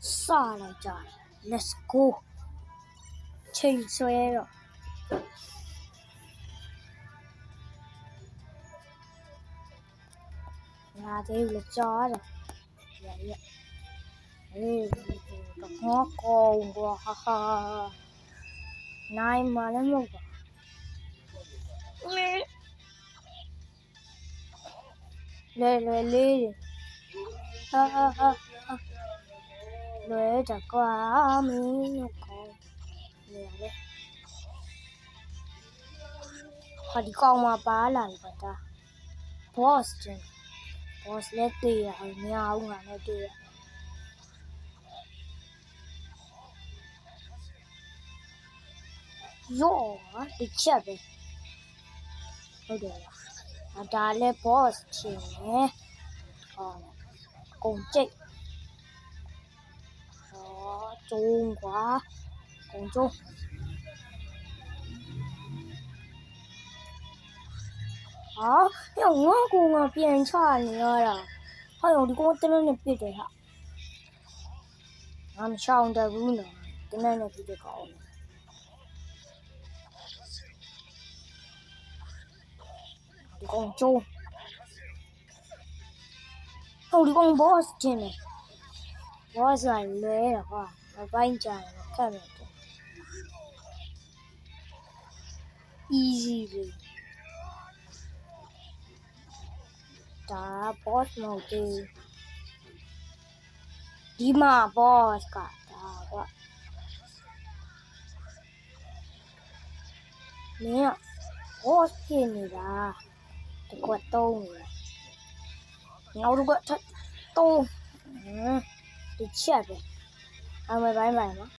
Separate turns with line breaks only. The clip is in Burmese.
စလိုက်ကြတယ် let's go ချိန်ဆွဲတော့ညာသေးဘူးလေကြားတယ်ရအေးတော့ကောင်းကွာဟာနိုင်မှလည်းမဟုတ်ပါလေလေးဟာလွယ်တကွာမင်းတို့ကောင်းနေရလေဟာဒီကောင်မှာပါလာပြီပါဒါ boss လက်တည်ရအောင်မရဘူးငါနဲ့တွေ့ရရောဒီချက်ပဲဟုတ်တယ်ဒါလည်း boss ချင်းနဲ့ဟောကုန်ကျိတ်ကျုံးကွာကုန်ကျုံးဟာရောငါကောင်ကပြန်ချနေရတာဟာရောဒီကောင်တနက်နဲ့ပြစ်တယ်ဟာငါမချောင်းတဘူးနော်တနက်နဲ့ပြစ်တဲ့ကောင်ဒီကောင်ကျုံးဟိုဒီကောင် boss ချင်းနဲ့ boss ကလဲတော့ဟာမပိုင်းကြတယ်ခက်တယ် easy လေးဒါ boss မဟုတ်သေးဒီမှာ boss ကဒါကမင်းက boss ဖြစ်နေတာတကွက်သုံးနေနောက်တစ်ကွက်ထပ်သုံးဒီချက်ပဲအမေပိုင်းနော်